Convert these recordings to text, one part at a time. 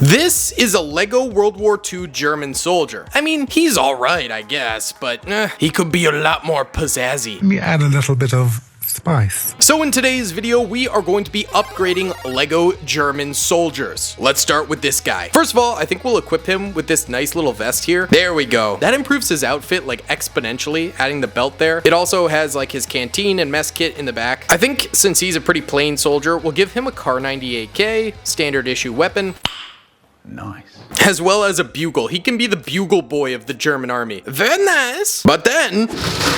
This is a LEGO World War II German soldier. I mean, he's alright, I guess, but he could be a lot more pizzazzy. Let me add a little bit of spice. So in today's video, we are going to be upgrading LEGO German Soldiers. Let's start with this guy. First of all, I think we'll equip him with this nice little vest here. There we go. That improves his outfit like exponentially, adding the belt there. It also has like his canteen and mess kit in the back. I think since he's a pretty plain soldier, we'll give him a Kar 98K, standard issue weapon. Nice. As well as a bugle. He can be the bugle boy of the German army. Very nice. But then,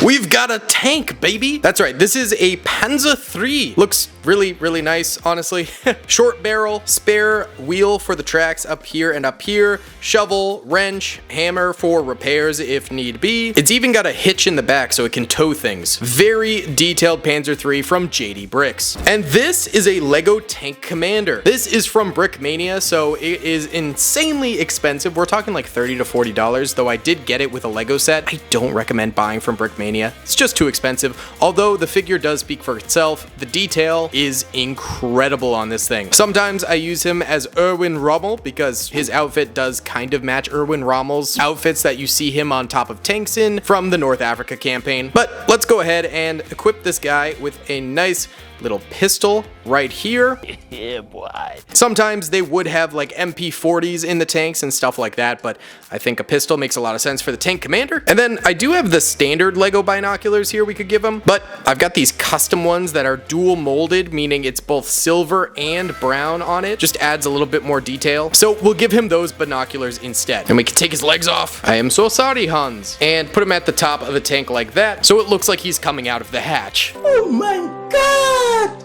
we've got a tank, baby. That's right, this is a Panzer III. Looks really, really nice, honestly. Short barrel, spare wheel for the tracks up here and up here, shovel, wrench, hammer for repairs if need be. It's even got a hitch in the back so it can tow things. Very detailed Panzer III from DaleyBricks. And this is a LEGO Tank Commander. This is from BrickMania, so it is insanely expensive. We're talking like $30 to $40, though I did get it with a LEGO set. I don't recommend buying from BrickMania. It's just too expensive. Although the figure does speak for itself, the detail is incredible on this thing. Sometimes I use him as Erwin Rommel because his outfit does kind of match Erwin Rommel's outfits that you see him on top of tanks in from the North Africa campaign. But let's go ahead and equip this guy with a nice little pistol right here. Yeah, boy. Sometimes they would have like MP40s in the tanks and stuff like that, but I think a pistol makes a lot of sense for the tank commander. And then I do have the standard LEGO binoculars here we could give him, but I've got these custom ones that are dual molded, meaning it's both silver and brown on it. Just adds a little bit more detail. So we'll give him those binoculars instead. And we can take his legs off. I am so sorry, Hans. And put him at the top of the tank like that, so it looks like he's coming out of the hatch. Oh my god!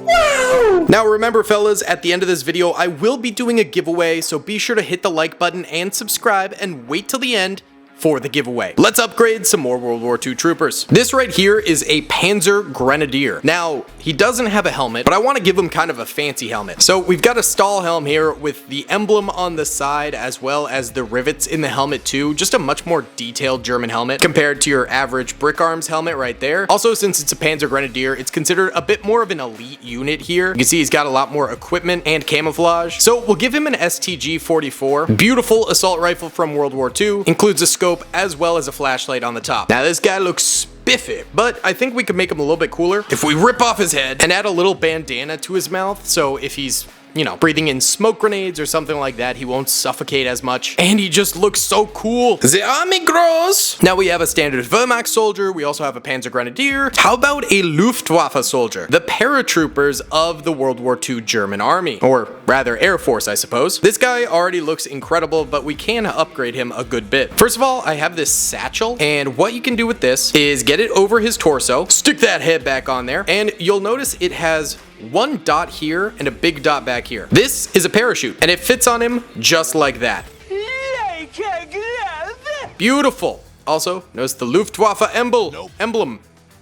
Wow! Now remember fellas, at the end of this video, I will be doing a giveaway, so be sure to hit the like button and subscribe and wait till the end for the giveaway. Let's upgrade some more World War II troopers. This right here is a Panzer grenadier. Now, he doesn't have a helmet, but I want to give him kind of a fancy helmet. So we've got a Stahl helm here with the emblem on the side as well as the rivets in the helmet too. Just a much more detailed German helmet compared to your average Brick Arms helmet right there. Also, since it's a Panzer grenadier, it's considered a bit more of an elite unit here. You can see he's got a lot more equipment and camouflage. So we'll give him an STG-44. Beautiful assault rifle from World War II. Includes a scope as well as a flashlight on the top. Now this guy looks spiffy, but I think we could make him a little bit cooler if we rip off his head and add a little bandana to his mouth, so if he's, you know, breathing in smoke grenades or something like that, he won't suffocate as much. And he just looks so cool. The army grows. Now we have a standard Wehrmacht soldier. We also have a Panzer Grenadier. How about a Luftwaffe soldier? The paratroopers of the World War II German army, or rather Air Force, I suppose. This guy already looks incredible, but we can upgrade him a good bit. First of all, I have this satchel, and what you can do with this is get it over his torso, stick that head back on there, and you'll notice it has one dot here and a big dot back here. This is a parachute, and it fits on him just like that. Like a glove. Beautiful. Also, notice the Luftwaffe emblem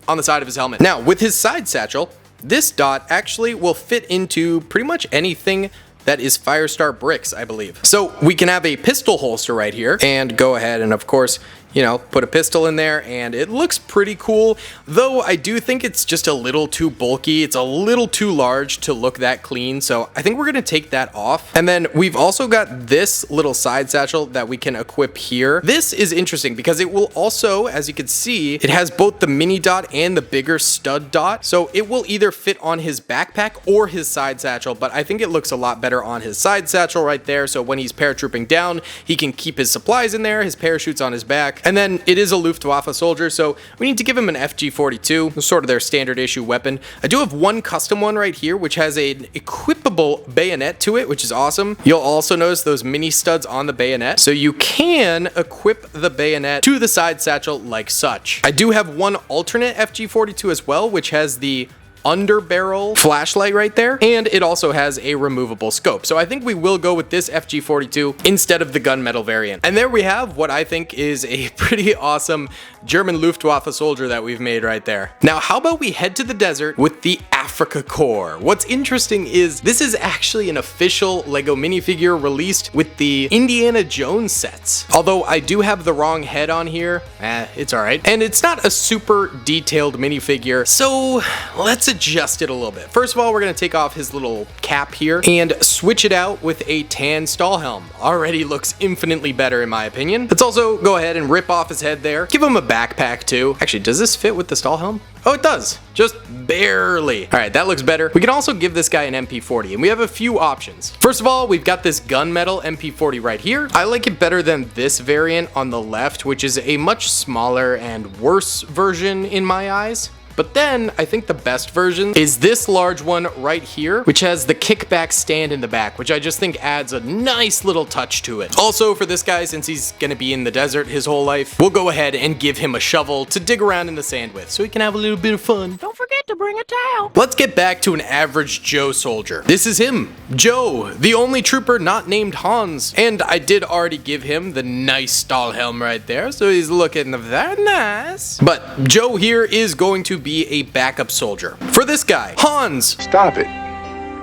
on the side of his helmet. Now, with his side satchel, this dot actually will fit into pretty much anything that is Firestar bricks, I believe. So we can have a pistol holster right here and go ahead and of course, you know, put a pistol in there, and it looks pretty cool, though I do think it's just a little too bulky. It's a little too large to look that clean, so I think we're gonna take that off. And then we've also got this little side satchel that we can equip here. This is interesting because it will also, as you can see, it has both the mini dot and the bigger stud dot, so it will either fit on his backpack or his side satchel, but I think it looks a lot better on his side satchel right there, so when he's paratrooping down, he can keep his supplies in there, his parachute's on his back. And then it is a Luftwaffe soldier, so we need to give him an FG-42, sort of their standard issue weapon. I do have one custom one right here, which has an equipable bayonet to it, which is awesome. You'll also notice those mini studs on the bayonet, so you can equip the bayonet to the side satchel like such. I do have one alternate FG-42 as well, which has the under barrel flashlight right there, and it also has a removable scope. So I think we will go with this FG-42 instead of the gunmetal variant. And there we have what I think is a pretty awesome German Luftwaffe soldier that we've made right there. Now how about we head to the desert with the Africa Corps. What's interesting is this is actually an official LEGO minifigure released with the Indiana Jones sets. Although I do have the wrong head on here, it's alright. And it's not a super detailed minifigure, so let's adjust it a little bit. First of all, we're gonna take off his little cap here and switch it out with a tan Stahlhelm. Already looks infinitely better in my opinion. Let's also go ahead and rip off his head there. Give him a backpack too. Actually, does this fit with the Stahlhelm? Oh, it does. Just barely. All right, that looks better. We can also give this guy an MP40, and we have a few options. First of all, we've got this gunmetal MP40 right here. I like it better than this variant on the left, which is a much smaller and worse version in my eyes. But then, I think the best version is this large one right here, which has the kickback stand in the back, which I just think adds a nice little touch to it. Also, for this guy, since he's gonna be in the desert his whole life, we'll go ahead and give him a shovel to dig around in the sand with, so he can have a little bit of fun. Don't forget to bring a towel. Let's get back to an average Joe soldier. This is him, Joe, the only trooper not named Hans. And I did already give him the nice Stahlhelm right there, so he's looking very nice. But Joe here is going to be a backup soldier. For this guy, Hans. Stop it.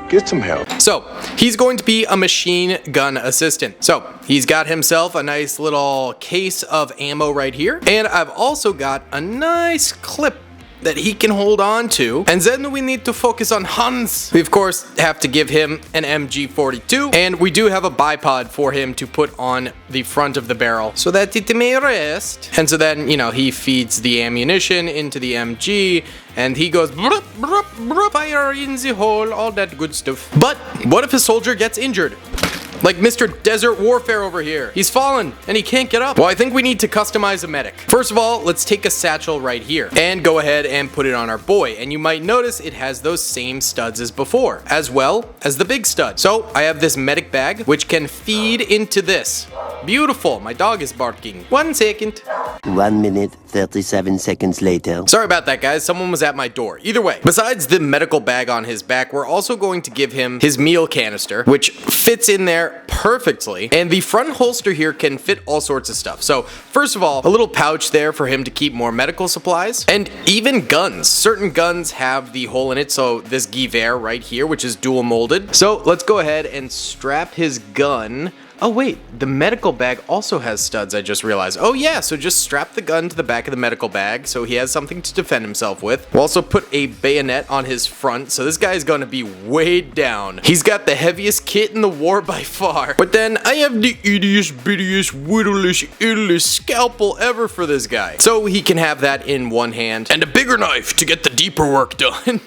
Get some help. So, he's going to be a machine gun assistant. So, he's got himself a nice little case of ammo right here. And I've also got a nice clip that he can hold on to. And then we need to focus on Hans. We of course have to give him an MG42, and we do have a bipod for him to put on the front of the barrel so that it may rest. And so then, you know, he feeds the ammunition into the MG, and he goes brup, brup, brup, fire in the hole, all that good stuff. But what if a soldier gets injured? Like Mr. Desert Warfare over here. He's fallen and he can't get up. Well, I think we need to customize a medic. First of all, let's take a satchel right here and go ahead and put it on our boy. And you might notice it has those same studs as before, as well as the big stud. So I have this medic bag, which can feed into this. Beautiful. My dog is barking. 1 second. 1 minute, 37 seconds later. Sorry about that, guys. Someone was at my door. Either way, besides the medical bag on his back, we're also going to give him his meal canister, which fits in there perfectly. And the front holster here can fit all sorts of stuff. So first of all, a little pouch there for him to keep more medical supplies, and even guns. Certain guns have the hole in it. So this Gewehr right here, which is dual molded. So let's go ahead and strap his gun. Oh wait, the medical bag also has studs, I just realized. Oh yeah, so just strap the gun to the back of the medical bag so he has something to defend himself with. We'll also put a bayonet on his front, so this guy's gonna be weighed down. He's got the heaviest kit in the war by far. But then I have the ittiest, bittiest, whittlest, illest scalpel ever for this guy. So he can have that in one hand, and a bigger knife to get the deeper work done.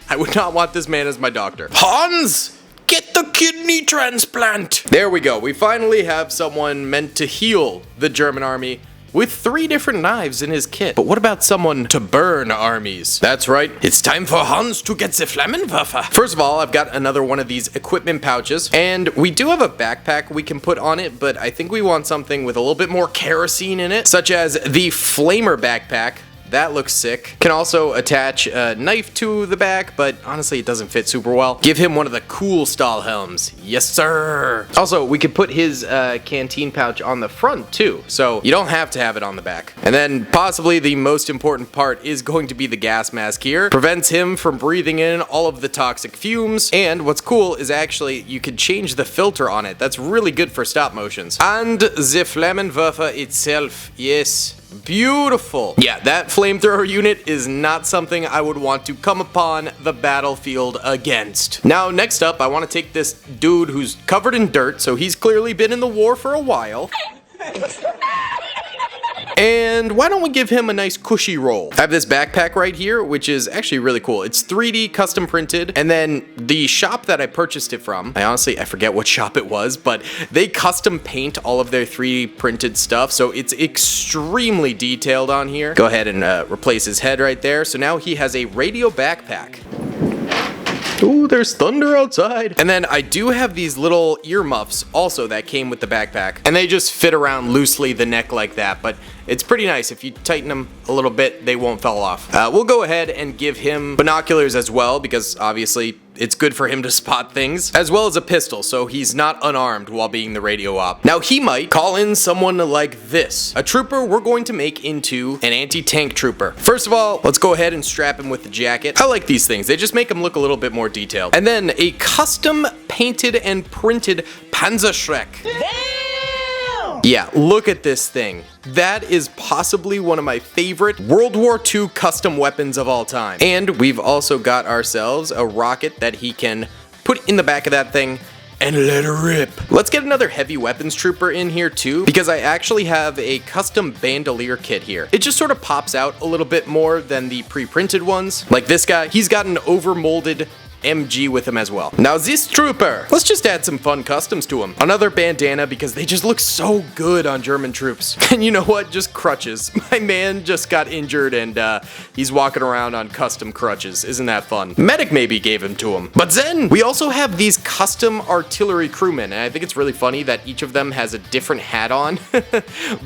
I would not want this man as my doctor. Hans! Get the kidney transplant! There we go. We finally have someone meant to heal the German army with 3 different knives in his kit. But what about someone to burn armies? That's right. It's time for Hans to get the Flamethrower. First of all, I've got another one of these equipment pouches, and we do have a backpack we can put on it, but I think we want something with a little bit more kerosene in it, such as the Flamer backpack. That looks sick. Can also attach a knife to the back, but honestly it doesn't fit super well. Give him one of the cool Stahlhelms. Yes, sir. Also, we could put his canteen pouch on the front too, so you don't have to have it on the back. And then possibly the most important part is going to be the gas mask here. Prevents him from breathing in all of the toxic fumes. And what's cool is actually you could change the filter on it. That's really good for stop motions. And the Flammenwerfer itself, yes. Beautiful. Yeah, that flamethrower unit is not something I would want to come upon the battlefield against. Now, next up, I want to take this dude who's covered in dirt, so he's clearly been in the war for a while. And why don't we give him a nice cushy roll? I have this backpack right here, which is actually really cool. It's 3D custom printed, and then the shop that I purchased it from, I forget what shop it was, but they custom paint all of their 3D printed stuff, so it's extremely detailed on here. Go ahead and replace his head right there. So now he has a radio backpack. Ooh, there's thunder outside. And then I do have these little earmuffs also that came with the backpack, and they just fit around loosely the neck like that, but it's pretty nice. If you tighten them a little bit, they won't fall off. We'll go ahead and give him binoculars as well, because obviously it's good for him to spot things, as well as a pistol, so he's not unarmed while being the radio op. Now he might call in someone like this, a trooper we're going to make into an anti-tank trooper. First of all, let's go ahead and strap him with the jacket. I like these things, they just make him look a little bit more detailed. And then a custom painted and printed Panzer. Yeah, look at this thing. That is possibly one of my favorite World War II custom weapons of all time. And we've also got ourselves a rocket that he can put in the back of that thing and let her rip. Let's get another heavy weapons trooper in here too, because I actually have a custom bandolier kit here. It just sort of pops out a little bit more than the pre-printed ones. Like this guy, he's got an overmolded MG with him as well. Now this trooper, let's just add some fun customs to him. Another bandana because they just look so good on German troops. And you know what? Just crutches. My man just got injured and he's walking around on custom crutches. Isn't that fun? Medic maybe gave him to him. But then we also have these custom artillery crewmen, and I think it's really funny that each of them has a different hat on.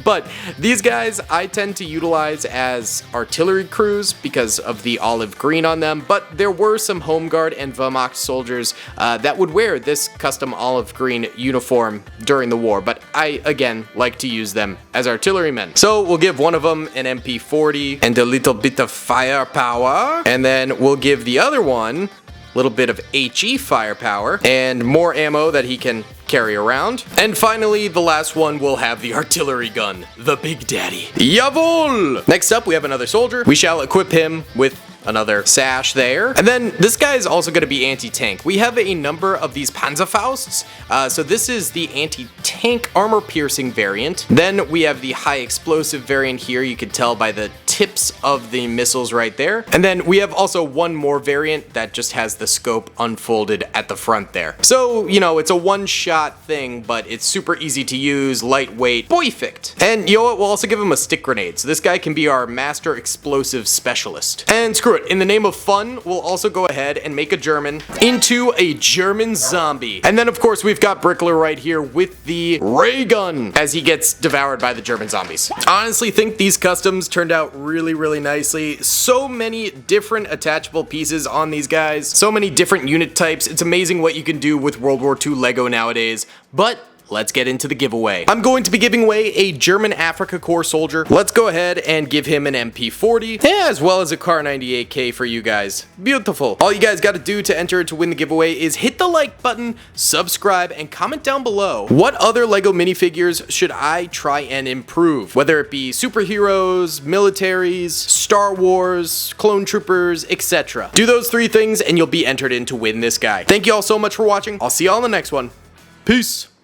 But these guys I tend to utilize as artillery crews because of the olive green on them, but there were some Home Guard and Wehrmacht soldiers that would wear this custom olive green uniform during the war, but I, again, like to use them as artillerymen. So we'll give one of them an MP40 and a little bit of firepower, and then we'll give the other one a little bit of HE firepower and more ammo that he can carry around. And finally, the last one will have the artillery gun, the Big Daddy. Jawohl! Next up, we have another soldier. We shall equip him with another sash there. And then this guy is also going to be anti-tank. We have a number of these Panzerfausts. So this is the anti-tank armor-piercing variant. Then we have the high explosive variant here. You can tell by the tips of the missiles right there. And then we have also one more variant that just has the scope unfolded at the front there. So, you know, it's a one-shot thing, but it's super easy to use, lightweight, perfect. And you know what? We'll also give him a stick grenade. So this guy can be our master explosive specialist. And screw it. In the name of fun, we'll also go ahead and make a German into a German zombie. And then, of course, we've got Brickler right here with the ray gun as he gets devoured by the German zombies. I honestly think these customs turned out really, really nicely. So many different attachable pieces on these guys. So many different unit types. It's amazing what you can do with World War II Lego nowadays. But let's get into the giveaway. I'm going to be giving away a German Afrika Korps soldier. Let's go ahead and give him an MP40, as well as a Kar 98K for you guys. Beautiful. All you guys got to do to enter to win the giveaway is hit the like button, subscribe, and comment down below what other LEGO minifigures should I try and improve, whether it be superheroes, militaries, Star Wars, clone troopers, etc. Do those 3 things and you'll be entered in to win this guy. Thank you all so much for watching. I'll see you all in the next one. Peace.